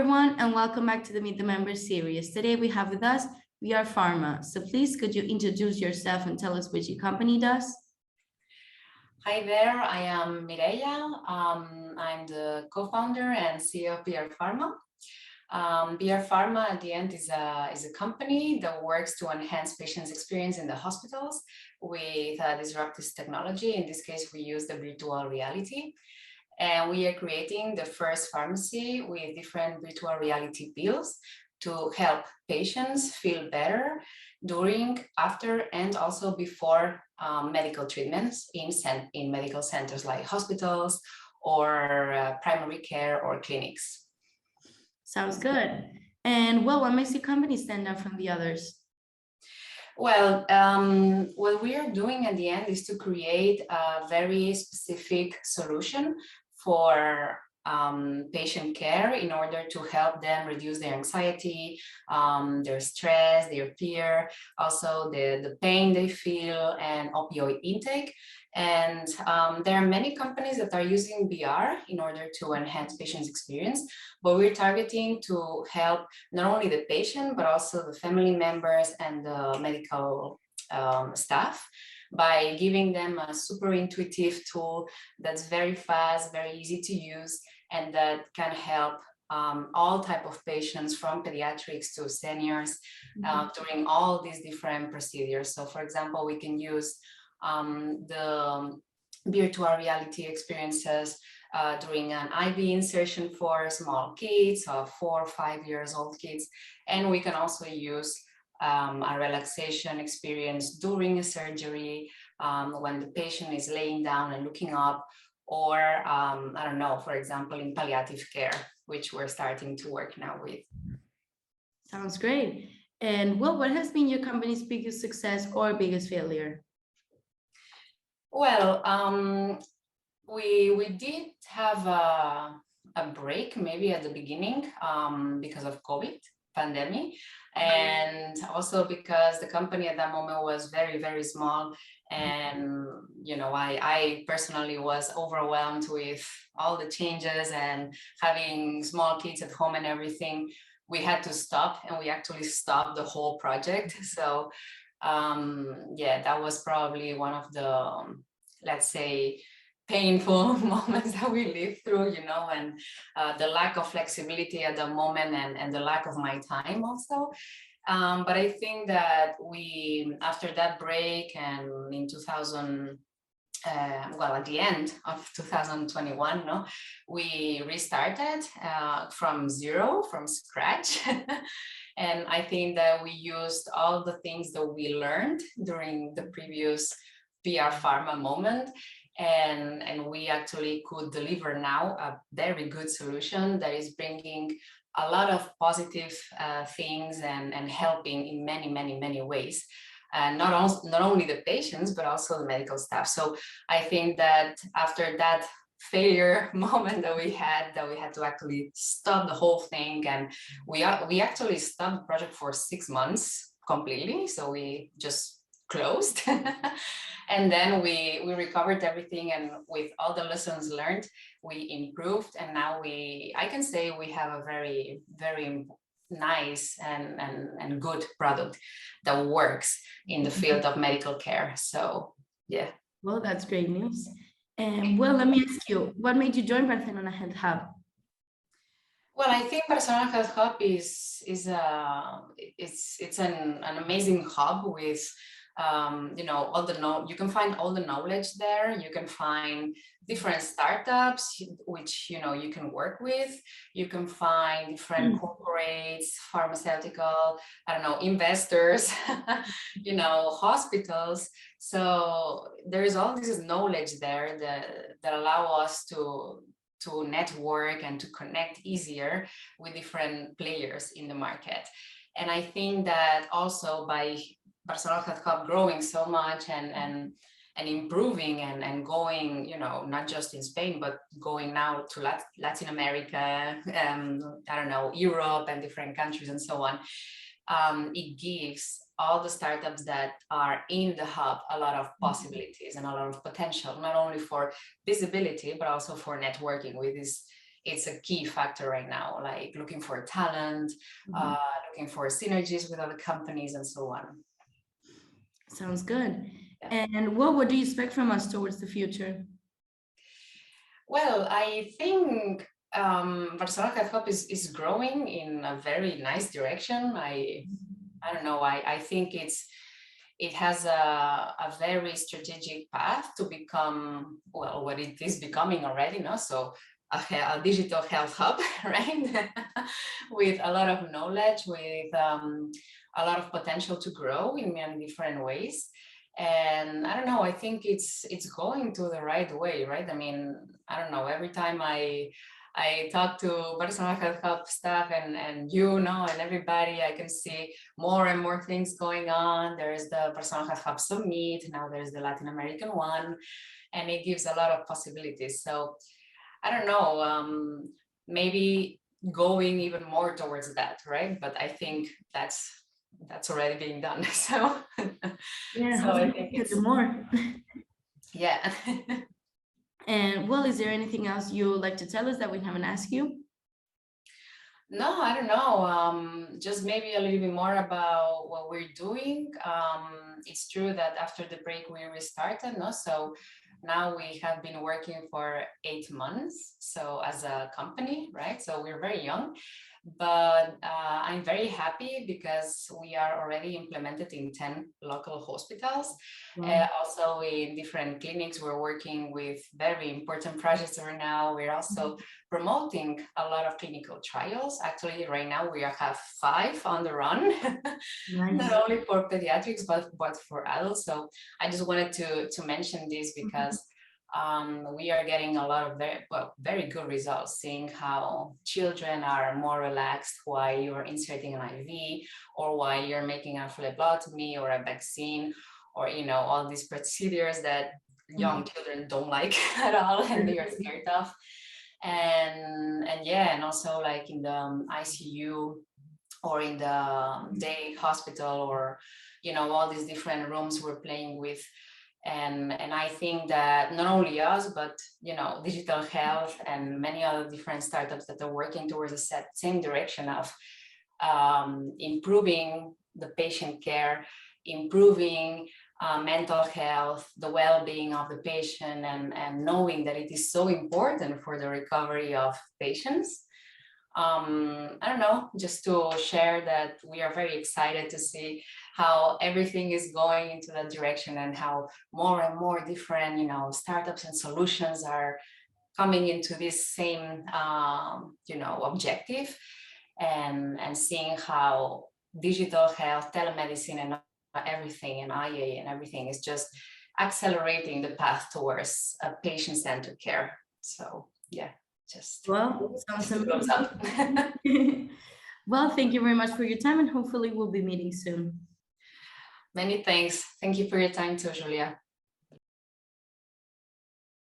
everyone, and welcome back to the Meet the Members series. Today we have with us VRPharma. So please, could you introduce yourself and tell us what your company does? Hi there, I am Mireia. I'm the co-founder and CEO of VRPharma. VRPharma at the end is a company that works to enhance patients' experience in the hospitals with disruptive technology. In this case, we use the virtual reality. And we are creating the first pharmacy with different virtual reality pills to help patients feel better during, after, and also before medical treatments in medical centers like hospitals or primary care or clinics. Sounds good. And what makes your company stand out from the others? Well, what we are doing at the end is to create a very specific solution for patient care in order to help them reduce their anxiety, their stress, their fear, also the pain they feel, and opioid intake. And there are many companies that are using VR in order to enhance patients' experience, but we're targeting to help not only the patient, but also the family members and the medical staff, by giving them a super intuitive tool that's very fast, very easy to use, and that can help all type of patients from pediatrics to seniors during all these different procedures. So for example, we can use the virtual reality experiences during an IV insertion for small kids of 4 or 5 years old kids. And we can also use a relaxation experience during a surgery when the patient is laying down and looking up, or I don't know, for example, in palliative care, which we're starting to work now with. Sounds great. And what has been your company's biggest success or biggest failure? Well, we did have a break maybe at the beginning because of COVID pandemic, and also because the company at that moment was very, very small, and you know, I personally was overwhelmed with all the changes and having small kids at home and everything. We had to stop, and we actually stopped the whole project. So yeah, that was probably one of the, let's say, painful moments that we lived through, you know, and the lack of flexibility at the moment, and the lack of my time also. But I think that we, after that break, and in 2000, well, at the end of 2021, no, we restarted from zero, from scratch. And I think that we used all the things that we learned during the previous VRPharma moment, and we actually could deliver now a very good solution that is bringing a lot of positive things and helping in many, many, many ways. And not only the patients, but also the medical staff. So I think that after that failure moment that we had to actually stop the whole thing, and we actually stopped the project for 6 months completely. So we just closed. And then we recovered everything, and with all the lessons learned, we improved, and now I can say we have a very, very nice and good product that works in the field of medical care. So yeah. Well, that's great news. And well, let me ask you, what made you join Barcelona Health Hub? Well, I think Barcelona Health Hub is an amazing hub with you know, you can find all the knowledge there. You can find different startups which, you know, you can work with. You can find different corporates, pharmaceutical, I don't know, investors, you know, hospitals. So there is all this knowledge there that allow us to network and to connect easier with different players in the market. And I think that also by Barcelona Health Hub growing so much and improving and going, you know, not just in Spain, but going now to Latin America, I don't know, Europe and different countries and so on. It gives all the startups that are in the hub a lot of possibilities and a lot of potential, not only for visibility, but also for networking with these it's a key factor right now, like looking for talent, looking for synergies with other companies and so on. Sounds good. Yeah. And what do you expect from us towards the future? Well, I think Barcelona Health Hub is growing in a very nice direction. I don't know, I think it has a very strategic path to become, well, what it is becoming already, no? So a digital health hub, right? With a lot of knowledge, with a lot of potential to grow in many different ways. And I don't know, I think it's going to the right way, right? I mean, I don't know, every time I talk to Barcelona Health Hub staff and you know, and everybody, I can see more and more things going on. There's the Barcelona Health Hub Summit, now there's the Latin American one, and it gives a lot of possibilities. So I don't know, maybe going even more towards that, right? But I think that's already being done. So Yeah, so I think it's more. yeah. And well, is there anything else you would like to tell us that we haven't asked you? No, I don't know. Just maybe a little bit more about what we're doing. It's true that after the break we restarted, no? So now we have been working for 8 months. So as a company, right? So we're very young, but I'm very happy because we are already implemented in 10 local hospitals. Wow. Also in different clinics, we're working with very important projects right now. We're also promoting a lot of clinical trials. Actually, right now we have 5 on the run, Nice. not only for pediatrics, but for adults. So I just wanted to mention this because we are getting a lot of very good results, seeing how children are more relaxed while you're inserting an IV or while you're making a phlebotomy or a vaccine, or you know, all these procedures that young children don't like at all and they are scared of. And yeah, and also like in the ICU or in the day hospital, or you know, all these different rooms we're playing with. And I think that not only us, but you know, digital health and many other different startups that are working towards the same direction of improving the patient care, improving mental health, the well-being of the patient, and knowing that it is so important for the recovery of patients. I don't know, just to share that we are very excited to see how everything is going into that direction and how more and more different, you know, startups and solutions are coming into this same, you know, objective, and seeing how digital health, telemedicine, and everything, and IA and everything is just accelerating the path towards a patient-centered care. So yeah. Just well, sounds amazing. up. Well, thank you very much for your time, and hopefully we'll be meeting soon. Many thanks. Thank you for your time too, Julia.